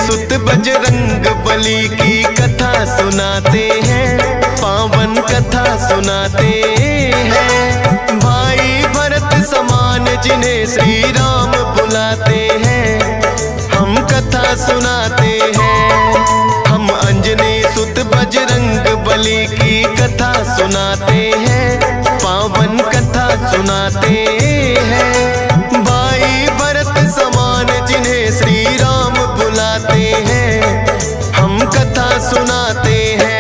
सुत बजरंग बली की कथा सुनाते हैं, पावन कथा सुनाते हैं। भाई भरत समान जिन्हें श्री राम बुलाते हैं, हम कथा सुनाते हैं। हम अंजनी सुत बजरंग बली की कथा सुनाते हैं, पावन कथा सुनाते हैं। भाई भरत समान जिन्हें श्री राम बुलाते हैं, हम कथा सुनाते हैं।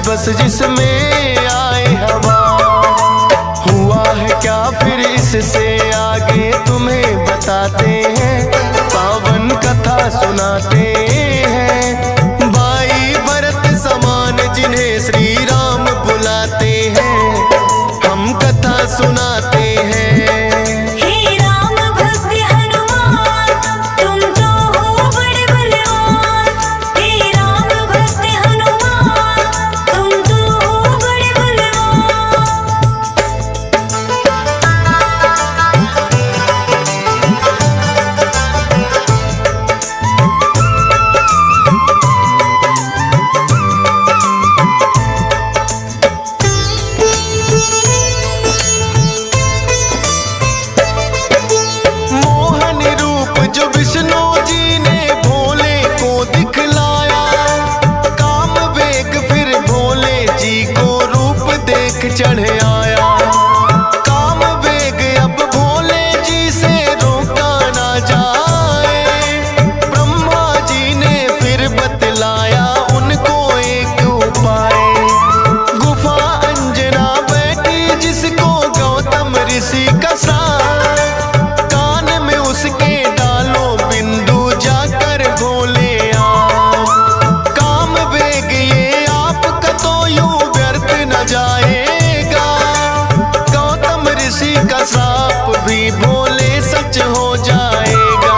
बस जिसमें आए हवा, हुआ है क्या फिर इससे आगे तुम्हें बताते हैं, पावन कथा सुनाते हैं। भाई भरत समान जिन्हें श्री राम बुलाते हैं, हम कथा सुनाते हैं। चढ़ आया काम वेग, अब भोले जी से रोका ना जाए। ब्रह्मा जी ने फिर बतलाया उनको एक उपाय। गुफा अंजना बैठी जिसको गौतम ऋषि का साथ, कान में उसके डालो बिंदु जाकर भोले आप। काम वेग ये आपका तो यूं व्यर्थ न जाए, साप भी भोले सच हो जाएगा।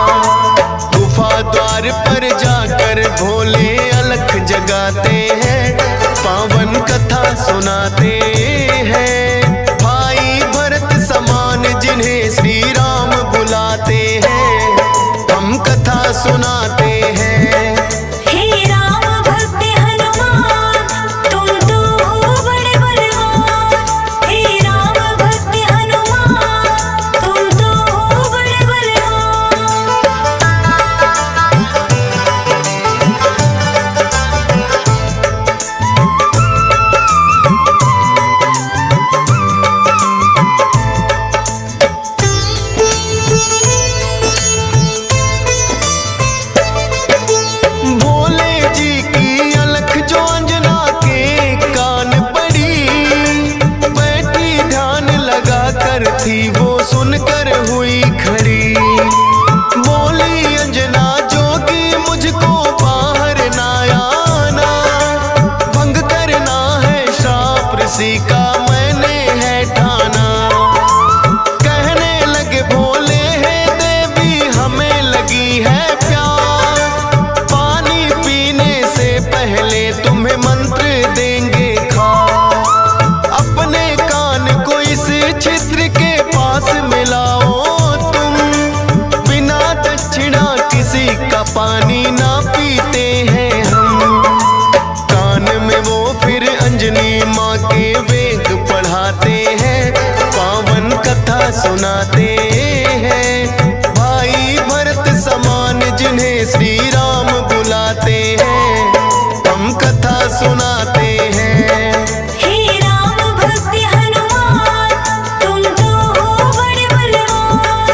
गुफा द्वार पर जाकर भोले अलख जगाते हैं, पावन कथा सुनाते हैं। भाई भरत समान जिन्हें श्री राम बुलाते हैं, हम कथा सुनाते हैं। सुनाते हैं। भाई भरत समान जिन्हें श्री राम बुलाते हैं, हम कथा सुनाते हैं। हे राम भक्त हनुमान, तुम तो हो बड़े बलवान।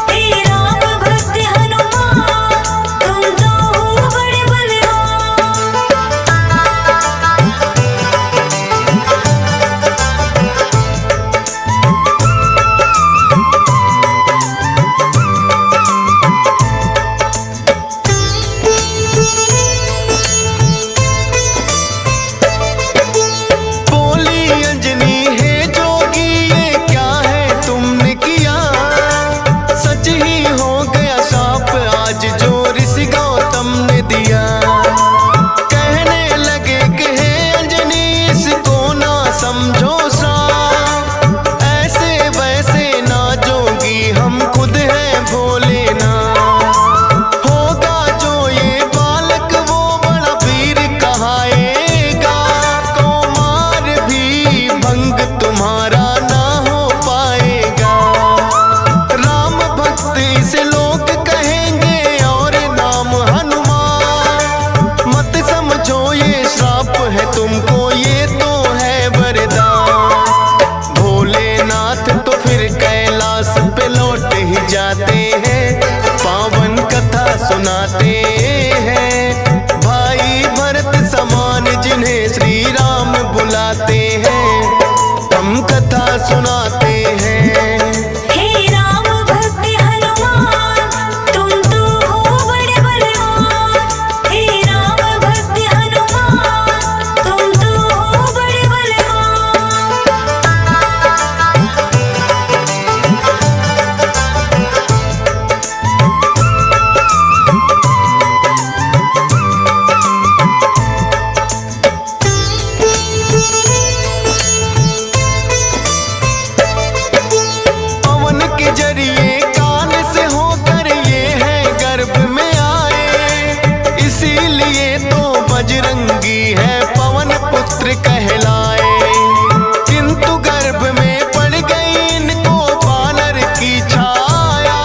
हे राम भक्त हनुमान, तुम तो हो बड़े बलवान। बोली अंजनी है जोगी, ये क्या है तुमने किया? सच ही हो गया शाप आज जो ऋषि गौतम ने दिया। कहने लगे कि हे अंजनी इसको ना समझो श्राप, ऐसे वैसे ना जोगी हम खुद हैं भोले ना। होगा जो ये बालक वो बड़ा वीर कहाएगा, कुमार भी भंग तुम्हारा ना हो पाएगा। राम भक्त इसे लोग कहेंगे और नाम हनुमान। मत समझो ये श्राप है तुमको, ये तो है वरदान। भोलेनाथ तो फिर कैलाश पे लौट ही जाते हैं, पावन कथा सुनाते हैं। भाई भरत समान जिन्हें श्री राम बुलाते हैं, हम कथा सुनाते हैं। हे राम भक्त हनुमान, तुम तो हो बड़े बलवान। हे राम भक्त हनुमान, तुम तो हो बड़े बलवान। पवन के जरिए कान से होकर ये है गर्भ में आए, इसीलिए तो बजरंगी है पवन पुत्र कहलाए। किंतु गर्भ में पड़ गई इनको बानर की छाया,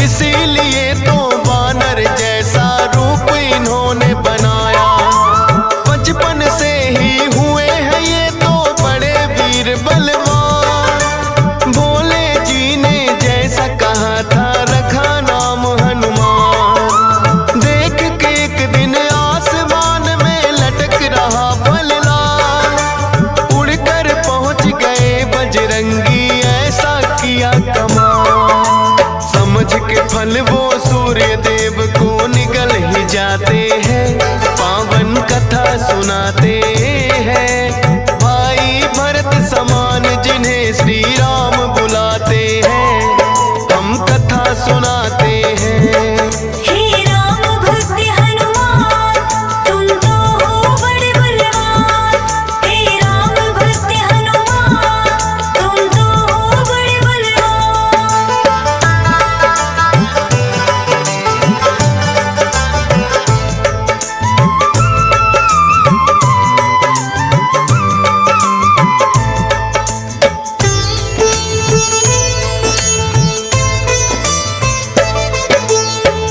इसीलिए तो बानर जैसा रूप इन्होंने बनाया। बचपन से ही हुए हैं ये तो बड़े वीर बलवान। भोले जी ने जैसा कहा था रखा नाम हनुमान। देख के एक दिन आसमान में लटक रहा फलदार, उड़कर पहुंच गए बजरंगी ऐसा किया कमाल। समझ के फल वो सूर्य देव को निकल ही जाते हैं, पावन कथा सुनाते हैं। भाई भरत समान जिन्हें श्री राम बुलाते हैं, हम कथा सुनाते हैं। हे राम भक्त हनुमान, तुम तो हो बड़े बलवान। हे राम भक्त हनुमान, तुम तो हो बड़े बलवान।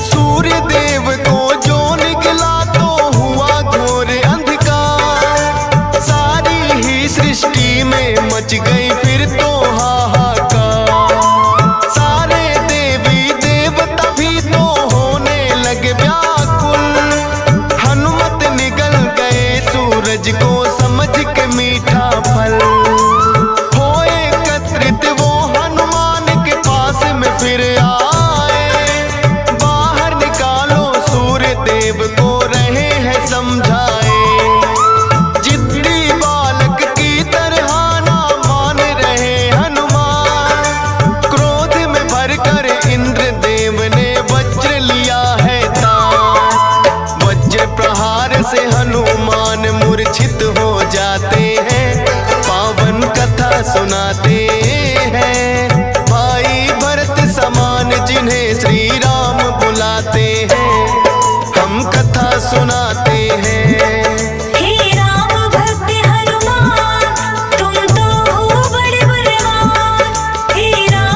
सूर्य देव को जो निकला तो हुआ घोर अंधकार, सारी ही सृष्टि में मच गई फिर तो हाहाकार। सारे देवी देवता भी तो होने लगे व्याकुल, हनुमत निगल गए सूरज को समझ के मीठा फल। हो एकत्रित वो हनुमान के पास में फिर आए, बाहर निकालो सूर्य देव को रहे हैं समझाए। जिद्दी बालक की तरह ना मान रहे हनुमान, क्रोध में भरकर इंद्र देव ने वज्र लिया है तान। वज्र प्रहार से हनुमान मूर्छित हो जाते हैं, पावन कथा सुनाते हैं। भाई भरत समान जिन्हें श्री राम बुलाते हैं, हम कथा सुनाते हैं। हे राम भक्त हनुमान, तुम तो हो बड़े बलवान। हे राम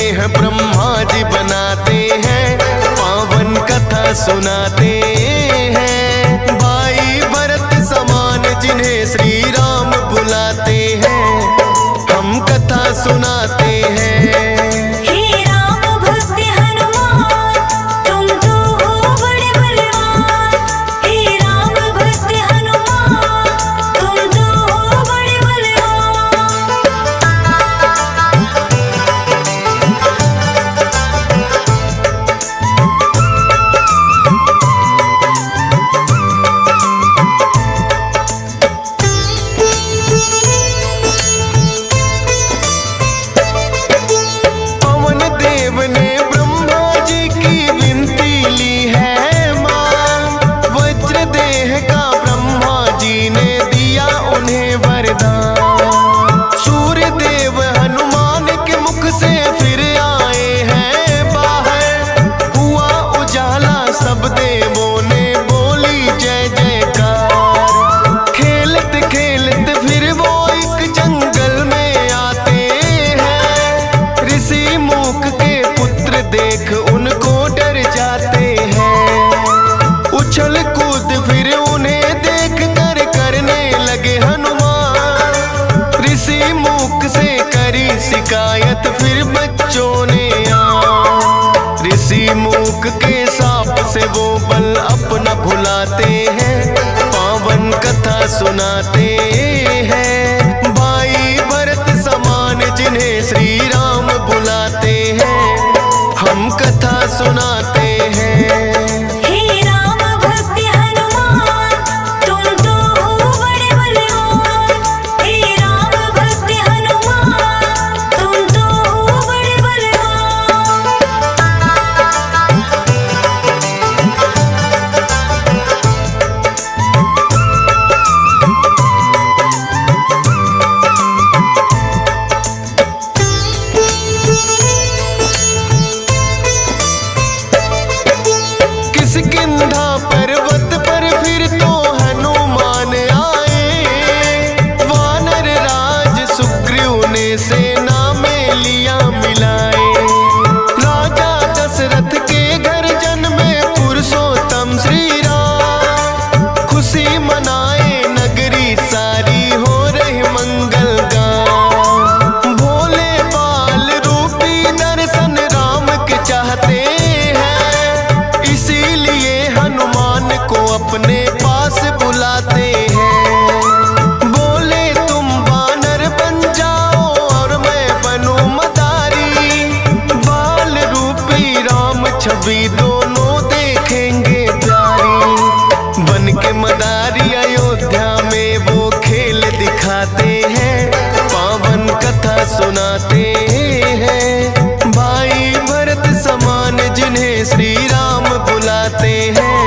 हैं ब्रह्मा जी बनाते हैं, पावन कथा सुनाते हैं। भाई भरत समान जिन्हें श्री राम बुलाते हैं, हम कथा सुनाते हैं। हे राम भक्त हनुमान, तुम तो हो बड़े बलवान। हे राम भक्त हनुमान, तुम तो हो बड़े बलवान। पवन देव ने ब्रह्मा जी की विनती ली है मां, वज्र देह का ब्रह्मा जी ने दिया उन्हें वरदान। सूर्य देव हनुमान के मुख से फिर आए हैं बाहर, हुआ उजाला सब देवों ने बोली जय जयकार। खेलते खेलते फिर वो एक जंगल में आते हैं, ऋषि मूक के पुत्र देख उनको डर जाते हैं। उछल कूद फिर उन्हें देख कर करने लगे हनुमान, ऋषि मूक से करी शिकायत फिर बच्चों ने ऋषि मूक के साप से वो बल अपना भुलाते हैं, पावन कथा सुनाते हैं। भाई भरत समान जिन्हें श्री राम बुलाते हैं, हम कथा सुनाते हैं। हे राम भक्त हनुमान, तुम तो हो बड़े बलवान। हे राम भक्त हनुमान, तुम तो हो बड़े बलवान। किष्किंधा पर्वत पर फिर तो हनुमान आए, वानर राज सुग्रीव ने सेना में लिया मिलाए। राजा दशरथ के घर जन्मे पुरुषोत्तम श्री राम, खुशी मनाए नगरी सारी हो रही मंगल गान। भोले बाल रूपी दर्शन राम के चाहते हैं, इसीलिए हनुमान को अपने पास बुलाते हैं। बोले तुम वानर बन जाओ और मैं बनूं मदारी, बाल रूपी राम छवि दोनों देखेंगे प्यारी। बन के मदारी अयोध्या में वो खेल दिखाते हैं, पावन कथा सुनाते हैं। भाई भरत समान जिन्हें श्री राम बुलाते हैं,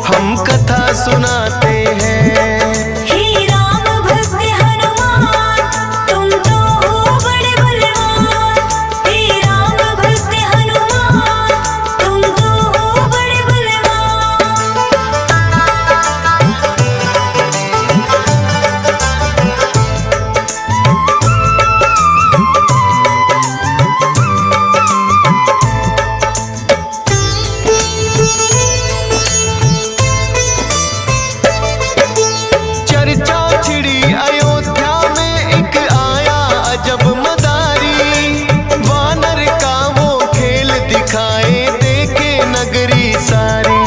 हम कथा सुनाते हैं। हे राम भक्त हनुमान, तुम तो हो बड़े बलवान। हे राम भक्त हनुमान, तुम तो हो बड़े बलवान। चर्चा छिड़ी अयोध्या में एक आया अजब मदारी, वानर का वो खेल दिखाए देखे नगरी सारी।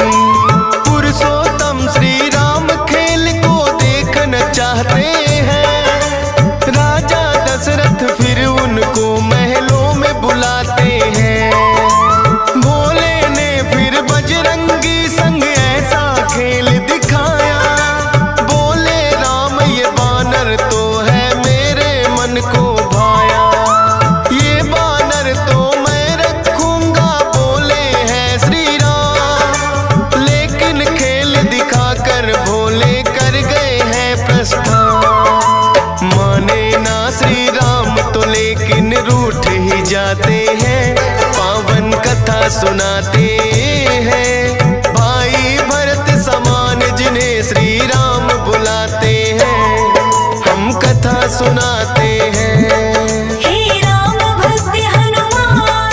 पुरुषोत्तम श्री राम खेल को देखना चाहते हैं, राजा दशरथ फिर उनको महलों में बुलाते हैं। भोले ने फिर बजरंगी संग ऐसा खेल दिखाया, बोले राम ये बानर तो है मेरे मन को भाया। ये बानर तो मैं रखूंगा, बोले हैं श्री राम, लेकिन खेल दिखाकर भोले कर गए हैं प्रस्थान। माने ना श्री राम तो लेकिन रूठ ही जाते हैं, पावन कथा सुनाते हैं। भाई भरत समान जिन्हें श्री राम बुलाते हैं, हम कथा सुनाते हैं। हे राम भक्त हनुमान,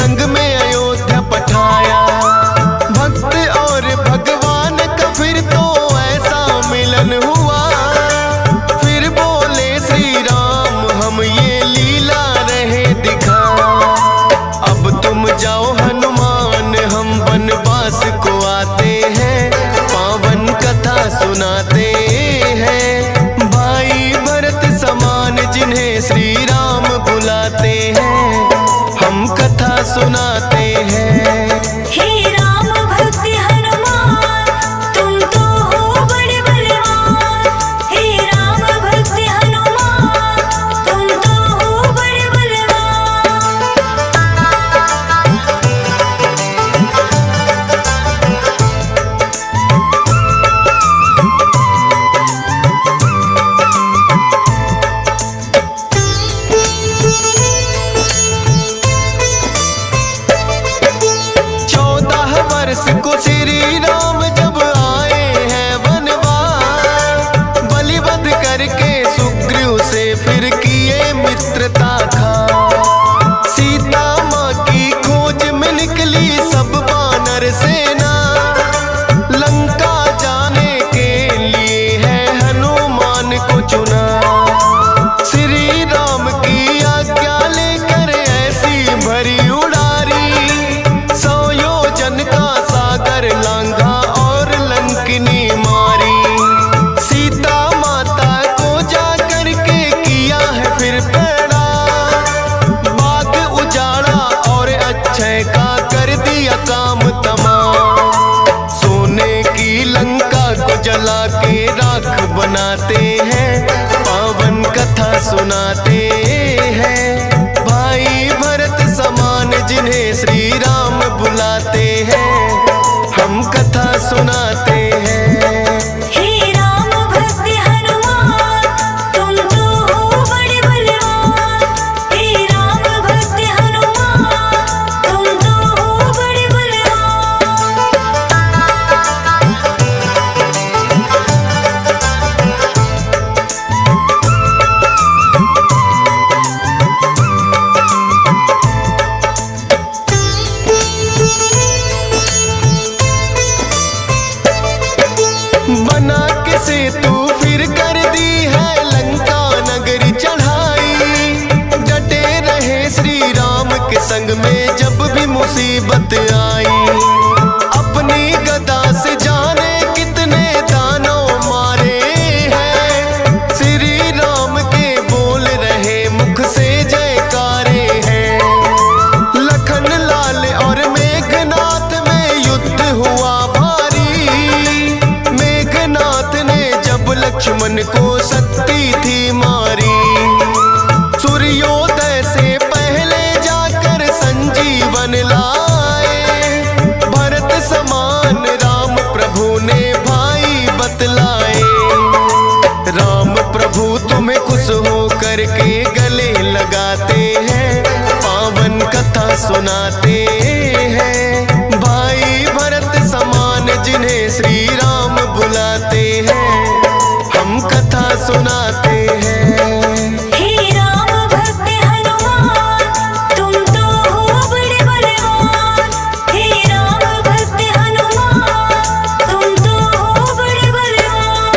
संग में अयोध्या पठाया। भक्त और भगवान का फिर तो ऐसा मिलन हुआ। फिर बोले श्री राम हम ये लीला रहे दिखा। अब तुम जाओ हनुमान हम वनवास को आते हैं, पावन कथा सुनाते हैं। भाई भरत समान जिन्हें श्री राम बुलाते हैं, हम कथा सुनाते हैं। हे राम भक्त हनुमान तुम तो हो बड़े बलवान। हे राम भक्त हनुमान तुम तो हो बड़े बलवान। वर्ष को श्री राम जब आए हैं वनवास, बलिवध करके सुग्रीव से फिर किए मित्रता खा। सीता माँ की खोज में निकली सब वानर सेना, लंका जाने के लिए है हनुमान को चुना। श्री राम की आज्ञा लेकर ऐसी भरी उड़ारी, का सागर लांघा और लंकिनी मारी। सीता माता को जाकर के किया है फिर पैड़ा, बाग उजाड़ा और अक्षय का कर दिया काम तमाम। सोने की लंका को जला के राख बनाते हैं, पावन कथा सुनाते हैं। भाई भरत समान जिन्हें श्री राम बुलाते हैं, हम कथा सुनाते हैं। हे राम भक्त हनुमान तुम तो हो बड़े बलवान। हे राम भक्त हनुमान तुम तो हो बड़े बलवान। बना के सेतु फिर कर दी है लंका नगरी चढ़ाई। डटे रहे श्री राम के संग में जब भी मुसीबत आई। अपनी गदा से जाने कितने दानव मारे हैं, श्री राम के बोल रहे मुख से जयकारे हैं। लखन लाल और मेघनाथ में युद्ध हुआ भारी। मेघनाथ ने जब लक्ष्मण को शक्ति थी मारी, सूर्योदय से पहले जाकर संजीवन लाए। भरत समान राम प्रभु ने भाई बतलाए। राम प्रभु तुम्हें खुश हो करके गले लगाते हैं, पावन कथा सुनाते हैं। भाई भरत समान जिन्हें श्री राम बुलाते हैं, हम कथा सुनाते हैं। हे राम भक्त हनुमान तुम तो हो बड़े बलवान। हे राम भक्त हनुमान तुम तो हो बड़े बलवान।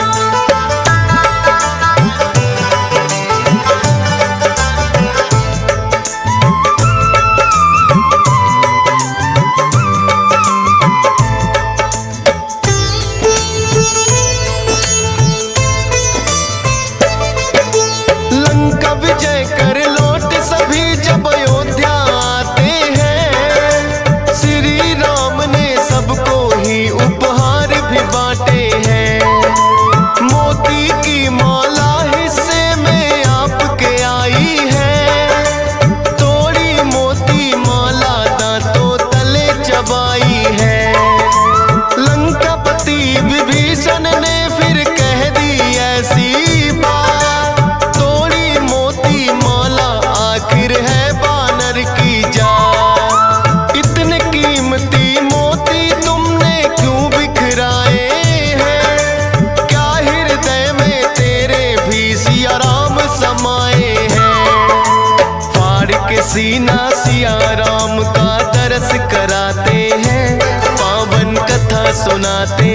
दरस कराते हैं, पावन कथा सुनाते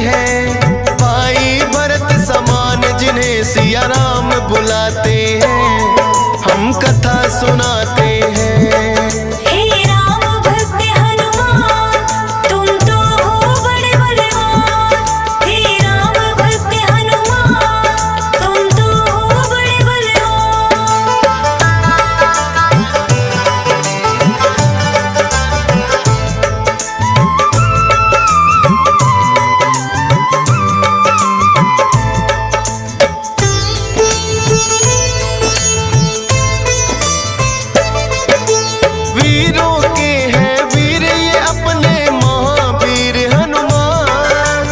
हैं। भाई भरत समान जिन्हें सिया राम बुलाते हैं, हम कथा सुनाते हैं। हे राम भक्त हनुमान, तुम तो हो बड़े बलवान। हे राम भक्त हनुमान, तुम तो हो बड़े बलवान। वीरों के हैं वीर ये अपने महावीर हनुमान।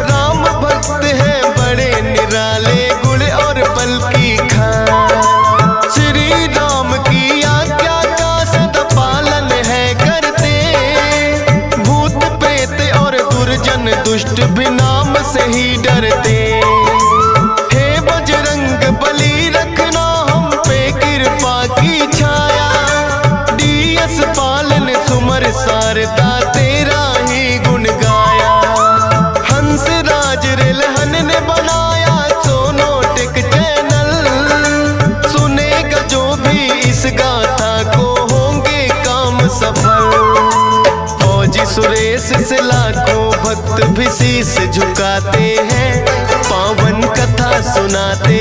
राम भक्त हैं बड़े निराले, गुण और बल की खान। श्री राम की आज्ञा का सदा पालन है करते, भूत प्रेत और दुर्जन दुष्ट भी नाम से ही डरते। हे बजरंग बली रखना हम पे कृपा की छाया, डीएस पालन सुमर सारदा तेरा ही गुण गाया। हंस राज रिलहन ने बनाया सोनोटिक चैनल, सुनेगा जो भी इस गाथा को होंगे काम सफल। फौजी सुरेश से लाखों भक्त भी शीस झुकाते हैं, पावन कथा सुनाते